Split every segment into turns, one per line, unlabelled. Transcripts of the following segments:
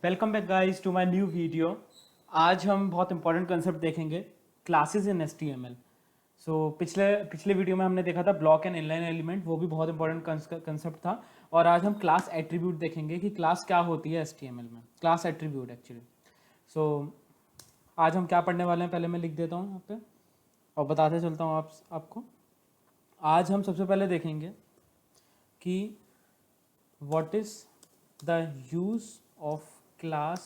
Welcome back guys to my new video. आज हम बहुत इंपॉर्टेंट कंसेप्ट देखेंगे, क्लासेस इन HTML। सो पिछले पिछले वीडियो में हमने देखा था ब्लॉक एंड इनलाइन एलिमेंट, वो भी बहुत इंपॉर्टेंट कंसेप्ट था। और आज हम क्लास एट्रीब्यूट देखेंगे कि क्लास क्या होती है HTML में, क्लास एट्रीब्यूट एक्चुअली। सो आज हम क्या पढ़ने वाले हैं, पहले मैं लिख देता हूँ यहाँ पे और बताते चलता हूँ आपको। आज हम सबसे पहले देखेंगे कि what is the use of class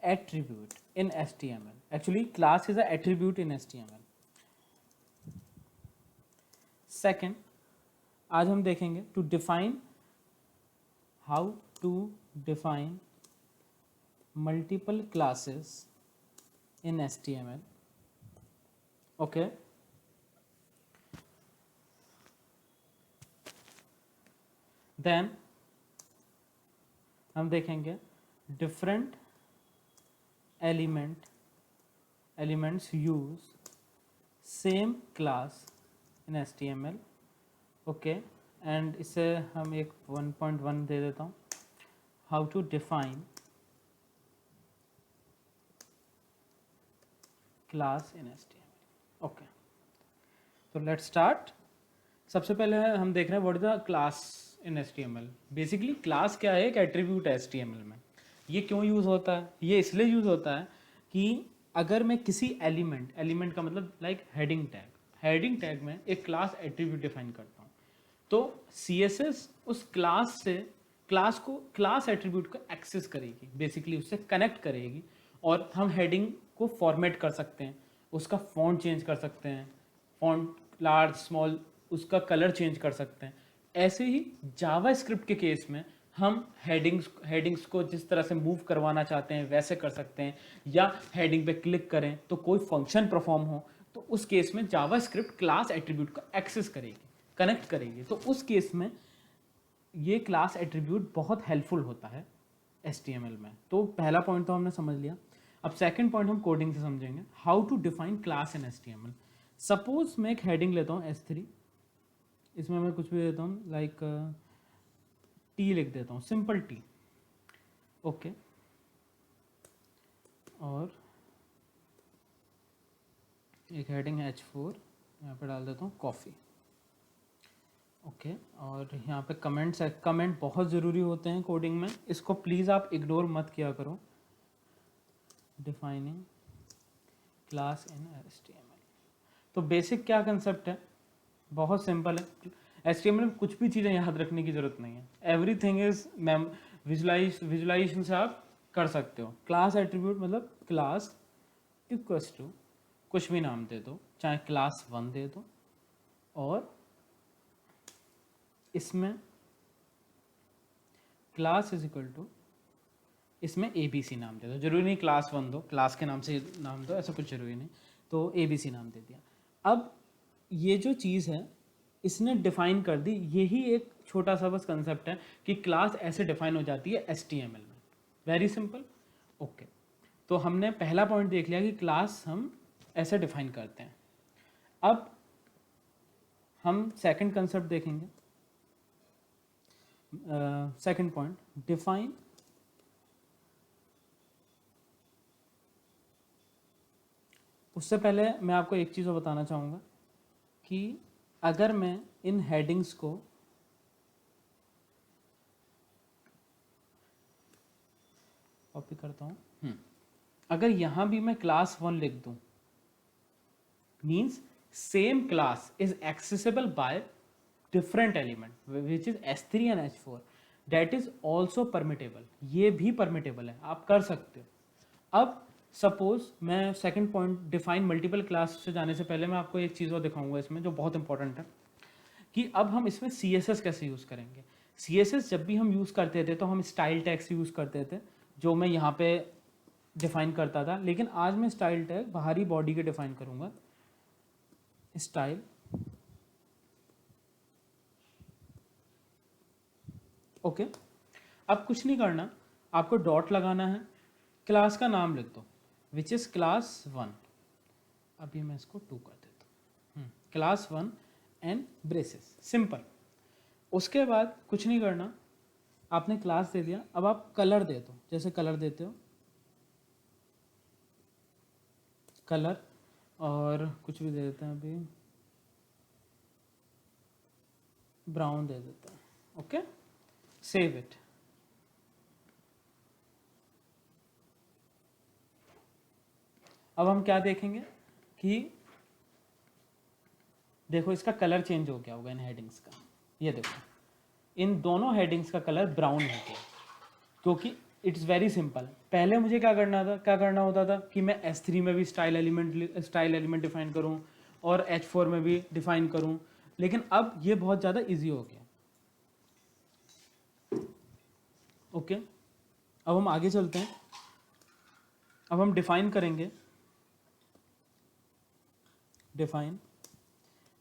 attribute in HTML. Actually, class is an attribute in HTML. Second, आज हम देखेंगे to define how to define multiple classes in HTML. Okay. Then हम देखेंगे different elements use same class in HTML. Okay and इसे हम एक 1.1 दे देता हूँ, how to define class in HTML. Okay, तो लेट्स स्टार्ट. सबसे पहले हम देख रहे हैं what is the class in HTML. Basically class क्या है, एक एट्रीब्यूट है HTML में. ये क्यों यूज़ होता है? ये इसलिए यूज़ होता है कि अगर मैं किसी एलिमेंट का मतलब लाइक हेडिंग टैग में एक क्लास एट्रीब्यूट डिफाइन करता हूँ, तो CSS उस क्लास एट्रीब्यूट को एक्सेस करेगी, बेसिकली उससे कनेक्ट करेगी. और हम हेडिंग को फॉर्मेट कर सकते हैं, उसका फॉन्ट चेंज कर सकते हैं, फॉन्ट लार्ज स्मॉल, उसका कलर चेंज कर सकते हैं. ऐसे ही जावास्क्रिप्ट के केस में हम हेडिंग्स को जिस तरह से मूव करवाना चाहते हैं वैसे कर सकते हैं, या हेडिंग पे क्लिक करें तो कोई फंक्शन परफॉर्म हो, तो उस केस में जावास्क्रिप्ट क्लास एट्रीब्यूट को एक्सेस करेगी, कनेक्ट करेगी. तो उस केस में ये क्लास एट्रीब्यूट बहुत हेल्पफुल होता है HTML में. तो पहला पॉइंट तो हमने समझ लिया. अब सेकंड पॉइंट हम कोडिंग से समझेंगे, how to define class in HTML. Suppose मैं एक हेडिंग लेता हूँ S3, इसमें मैं कुछ भी देता हूँ लाइक T लिख देता हूँ, सिंपल T. ओके, और एक हेडिंग है H4, यहाँ पे डाल देता हूँ कॉफ़ी. ओके, और यहाँ पे कमेंट बहुत ज़रूरी होते हैं कोडिंग में, इसको प्लीज़ आप इग्नोर मत किया करो. Defining class in HTML. तो बेसिक क्या कंसेप्ट है, बहुत सिंपल है. HTML में कुछ भी चीज़ें याद रखने की ज़रूरत नहीं है, एवरीथिंग इज विजुलाइजेशन से आप कर सकते हो. क्लास एट्रीब्यूट मतलब क्लास इक्वल्स टू कुछ भी नाम दे दो, चाहे क्लास 1 दे दो, और इसमें क्लास इज इक्वल टू, इसमें ABC नाम दे दो. जरूरी नहीं क्लास 1 दो, क्लास के नाम से नाम दो, ऐसा कुछ जरूरी नहीं. तो ABC नाम दे दिया. अब ये जो चीज़ है इसने डिफाइन कर दी, यही एक छोटा सा बस कंसेप्ट है कि क्लास ऐसे डिफाइन हो जाती है HTML में. Very simple. ओके, तो हमने पहला पॉइंट देख लिया कि क्लास हम ऐसे डिफाइन करते हैं. अब हम सेकंड कंसेप्ट देखेंगे. सेकंड पॉइंट, डिफाइन उससे पहले मैं आपको एक चीज़ और बताना चाहूँगा कि अगर मैं इन हेडिंग्स को कॉपी करता हूँ, अगर यहाँ भी मैं क्लास 1 लिख दूँ, means same class is accessible by different element which is S3 and H4, that is also permittable. ये भी परमिटेबल है, आप कर सकते हो. अब सपोज मैं second point define multiple class से जाने से पहले मैं आपको एक चीज़ और दिखाऊंगा इसमें जो बहुत इंपॉर्टेंट है, कि अब हम इसमें CSS कैसे यूज़ करेंगे. CSS जब भी हम यूज़ करते थे तो हम स्टाइल टैग्स यूज़ करते थे, जो मैं यहाँ पे डिफाइन करता था. लेकिन आज मैं स्टाइल टैग बाहरी बॉडी के डिफाइन करूँगा. Style, okay. अब कुछ नहीं करना, आपको डॉट लगाना है, क्लास का नाम लिख दो विच इज़ क्लास 1. अभी मैं इसको 2 कर देता हूँ. Class 1 and braces, simple. उसके बाद कुछ नहीं करना, आपने क्लास दे दिया, अब आप कलर दे दो, जैसे कलर देते हो कलर, और कुछ भी दे देते हैं, अभी ब्राउन दे देते हैं। Okay, save it. अब हम क्या देखेंगे कि देखो इसका कलर चेंज हो गया होगा इन हेडिंग्स का। ये देखो इन दोनों हेडिंग्स का कलर ब्राउन हो गया, क्योंकि इट्स वेरी सिंपल। पहले मुझे क्या करना होता था कि मैं S3 में भी स्टाइल एलिमेंट डिफाइन करूं और H4 में भी डिफाइन करूं, लेकिन अब ये बहुत ज़्यादा इजी हो गया। ओके, अब हम आगे चलते हैं। अब हम डिफाइन करेंगे, define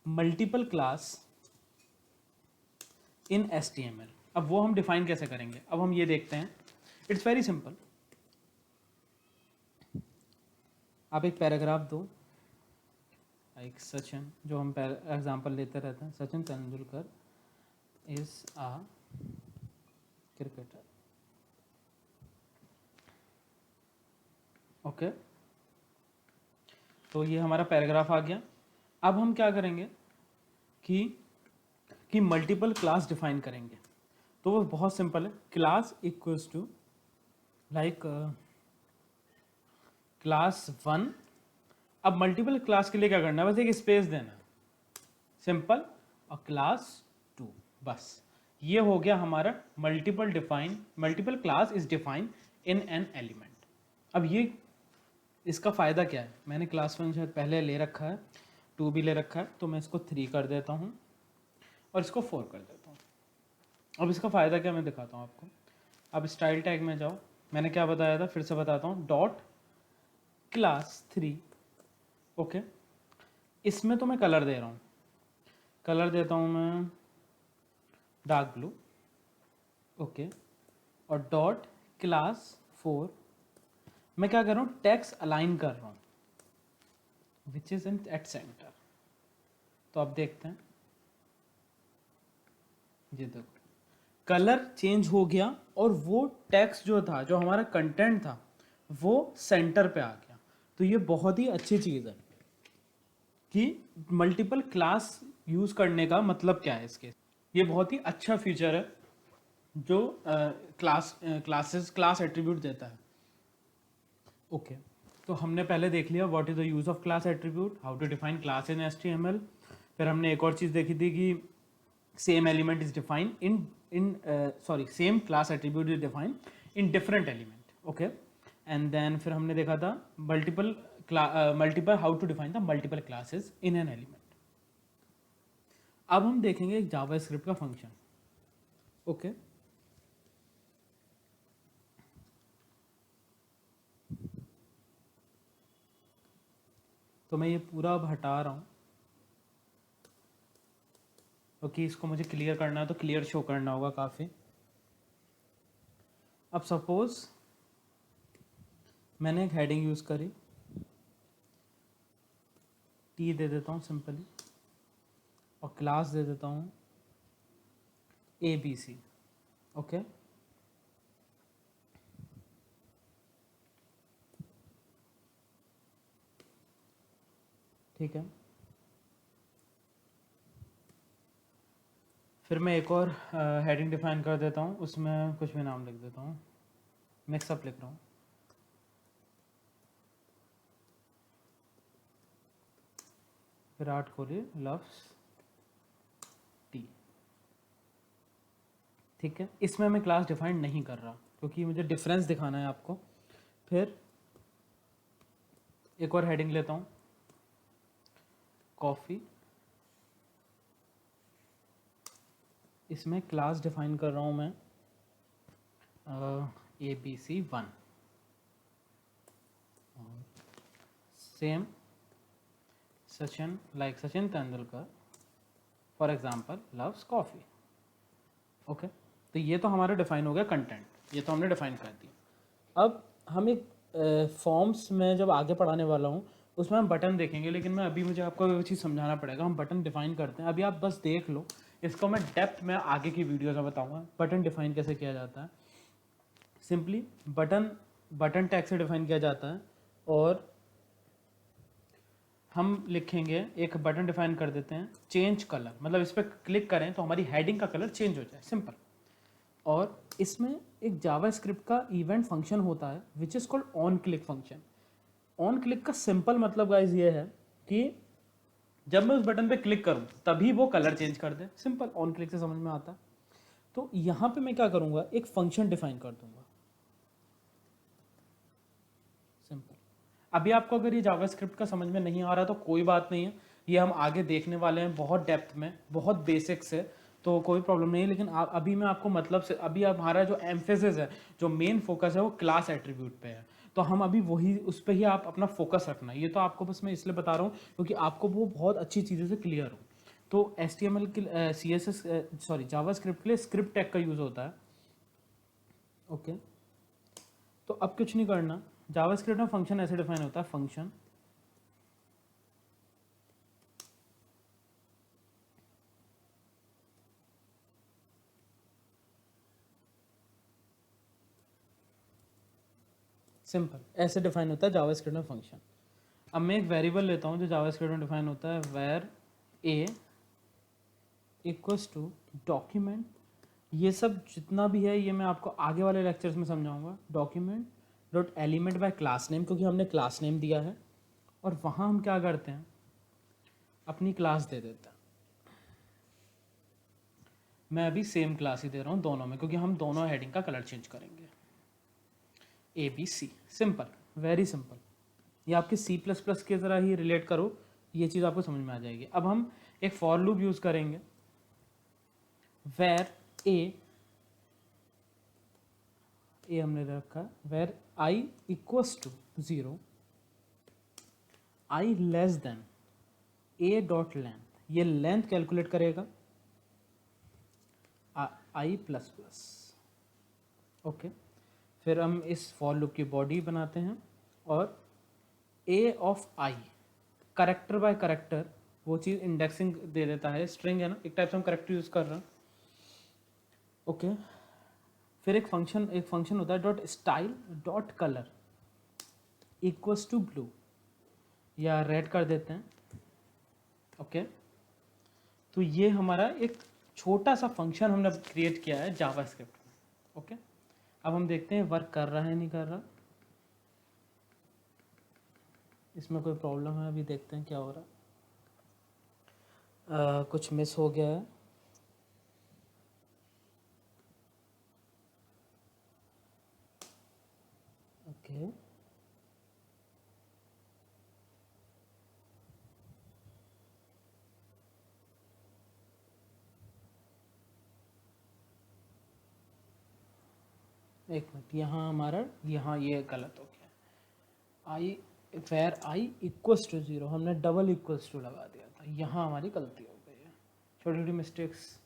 multiple class in HTML। अब वो हम डिफाइन कैसे करेंगे, अब हम ये देखते हैं। It's very simple. आप एक पैराग्राफ दो, एक सचिन, जो हम एग्जांपल लेते रहते हैं, Sachin Tendulkar is a cricketer. Okay, तो ये हमारा पैराग्राफ आ गया। अब हम क्या करेंगे कि मल्टीपल क्लास डिफाइन करेंगे। तो वो बहुत सिंपल है, class equals to like class 1। अब मल्टीपल क्लास के लिए क्या करना है, बस एक स्पेस देना है, सिंपल, और क्लास 2, बस। ये हो गया हमारा multiple class is define in an element. अब ये इसका फ़ायदा क्या है, मैंने क्लास 1 शायद पहले ले रखा है, 2 भी ले रखा है, तो मैं इसको 3 कर देता हूँ और इसको 4 कर देता हूँ। अब इसका फ़ायदा क्या मैं दिखाता हूँ आपको। अब स्टाइल टैग में जाओ, मैंने क्या बताया था फिर से बताता हूँ, डॉट क्लास 3। ओके, इसमें तो मैं कलर दे रहा हूँ, कलर देता हूँ मैं डार्क ब्लू। ओके, और डॉट क्लास 4 मैं क्या कर रहा हूँ, टेक्स्ट अलाइन कर रहा हूँ, which is in at centre. तो अब देखते हैं, ये देखो कलर चेंज हो गया और वो टेक्स्ट जो था, जो हमारा कंटेंट था, वो सेंटर पे आ गया। तो ये बहुत ही अच्छी चीज़ है कि मल्टीपल क्लास यूज करने का मतलब क्या है इसके। ये बहुत ही अच्छा फीचर है जो क्लास एट्रीब्यूट देता है। ओके, तो हमने पहले देख लिया what is the use of class attribute, how to define class in HTML। फिर हमने एक और चीज़ देखी थी कि same element is defined same class attribute is defined in different element. Okay, and then फिर हमने देखा था multiple how to define the multiple classes in an element. अब हम देखेंगे एक जावास्क्रिप्ट का फंक्शन। ओके, तो मैं ये पूरा अब हटा रहा हूँ क्योंकि इसको मुझे क्लियर करना है, तो क्लियर शो करना होगा काफ़ी। अब सपोज मैंने एक हेडिंग यूज़ करी, टी दे देता हूँ सिंपली, और क्लास दे देता हूँ ABC। ओके, ठीक है। फिर मैं एक और हेडिंग डिफाइन कर देता हूँ, उसमें कुछ भी नाम लिख देता हूँ, मिक्सअप लिख रहा हूँ, विराट कोहली लव्स टी। ठीक है, इसमें मैं क्लास डिफाइन नहीं कर रहा क्योंकि मुझे डिफरेंस दिखाना है आपको। फिर एक और हेडिंग लेता हूँ, कॉफ़ी, इसमें क्लास डिफाइन कर रहा हूँ मैं ABC1। Same Sachin, like Sachin Tendulkar for example loves coffee. Okay, तो ये तो हमारा डिफाइन हो गया कंटेंट, ये तो हमने डिफाइन कर दिया। अब हम एक फॉर्म्स में जब आगे पढ़ाने वाला हूँ उसमें हम बटन देखेंगे, लेकिन मैं अभी मुझे आपको वो चीज़ समझाना पड़ेगा। हम बटन डिफाइन करते हैं, अभी आप बस देख लो इसको मैं डेप्थ में आगे की वीडियोस में बताऊंगा। बटन डिफाइन कैसे किया जाता है, सिंपली बटन टैग से डिफाइन किया जाता है, और हम लिखेंगे एक बटन डिफाइन कर देते हैं चेंज कलर, मतलब इस पर क्लिक करें तो हमारी हेडिंग का कलर चेंज हो जाए, सिंपल। और इसमें एक जावास्क्रिप्ट का इवेंट फंक्शन होता है which is called on click function. On click का सिंपल मतलब गाइज ये है कि जब मैं उस बटन पे क्लिक करूं तभी वो कलर चेंज कर दे, सिंपल, ऑन क्लिक से समझ में आता है। तो यहाँ पे मैं क्या करूँगा, एक फंक्शन डिफाइन कर दूंगा, सिंपल। अभी आपको अगर ये जावास्क्रिप्ट का समझ में नहीं आ रहा तो कोई बात नहीं है, ये हम आगे देखने वाले हैं बहुत डेप्थ में, बहुत बेसिक्स है, तो कोई प्रॉब्लम नहीं है। लेकिन अभी मैं आपको मतलब से, अभी हमारा जो एम्फेसिस है, जो मेन फोकस है वो क्लास एट्रीब्यूट पे है, तो हम अभी वही उस पर ही आप अपना फोकस रखना। ये तो आपको बस मैं इसलिए बता रहा हूँ क्योंकि आपको वो बहुत अच्छी चीज़ों से क्लियर हो। तो HTML के CSS सॉरी जावास्क्रिप्ट के लिए स्क्रिप्ट टैग का यूज़ होता है, ओके। तो अब कुछ नहीं करना, जावास्क्रिप्ट में फंक्शन ऐसे डिफाइन होता है, फंक्शन सिंपल ऐसे डिफाइन होता है जावास्क्रिप्ट में फंक्शन। अब मैं एक वेरिएबल लेता हूँ जो जावास्क्रिप्ट में डिफाइन होता है, var a equals to document, ये सब जितना भी है ये मैं आपको आगे वाले लेक्चर्स में समझाऊंगा, document dot element by class name, क्योंकि हमने क्लास नेम दिया है, और वहाँ हम क्या करते हैं, अपनी क्लास दे देते हैं। मैं अभी सेम क्लास ही दे रहा हूँ दोनों में, क्योंकि हम दोनों हेडिंग का कलर चेंज करेंगे, ABC, सिंपल, वेरी सिंपल। ये आपके C++ के ज़रा ही रिलेट करो, ये चीज़ आपको समझ में आ जाएगी। अब हम एक फॉर लूप यूज़ करेंगे, वेर ए हमने रखा, var I equals to 0, I less than A dot length, ये लेंथ कैलकुलेट करेगा I प्लस प्लस, ओके। फिर हम इस फॉर लूप की बॉडी बनाते हैं, और A of I character by character, वो चीज़ इंडेक्सिंग दे देता है, स्ट्रिंग है ना, एक टाइप से हम करेक्टर यूज़ कर रहे हैं, ओके। फिर एक फंक्शन होता है dot style dot colour equals to blue, या रेड कर देते हैं, ओके। तो ये हमारा एक छोटा सा फंक्शन हमने क्रिएट किया है जावास्क्रिप्ट में, ओके। अब हम देखते हैं वर्क कर रहा है नहीं कर रहा, इसमें कोई प्रॉब्लम है, अभी देखते हैं क्या हो रहा है। कुछ मिस हो गया है, ओके। एक मिनट, यहाँ हमारा यहाँ ये गलत हो गया, आई वेर आई इक्वल्स टू 0, हमने डबल इक्वल्स टू लगा दिया था, यहाँ हमारी गलती हो गई है। छोटी छोटी मिस्टेक्स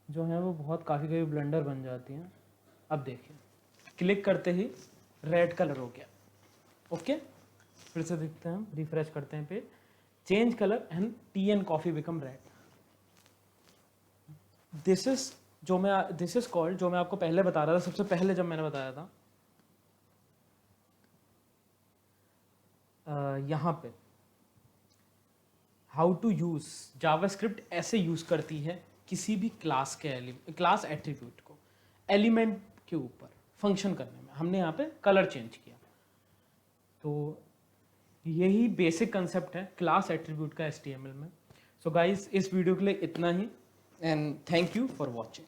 जो हैं वो बहुत काफ़ी ब्लंडर बन जाती हैं। अब देखिए, क्लिक करते ही रेड कलर हो गया, ओके। फिर से देखते हैं, हम रिफ्रेश करते हैं page, change colour and T and coffee become red. This is called, जो मैं आपको पहले बता रहा था, सबसे पहले जब मैंने बताया था, यहाँ पे हाउ टू यूज़ जावास्क्रिप्ट ऐसे यूज़ करती है किसी भी क्लास क्लास एट्रीब्यूट को एलिमेंट के ऊपर फंक्शन करने में। हमने यहाँ पे कलर चेंज किया, तो यही बेसिक कंसेप्ट है क्लास एट्रीब्यूट का HTML में। सो गाइस, इस वीडियो के लिए इतना ही, and thank you for watching.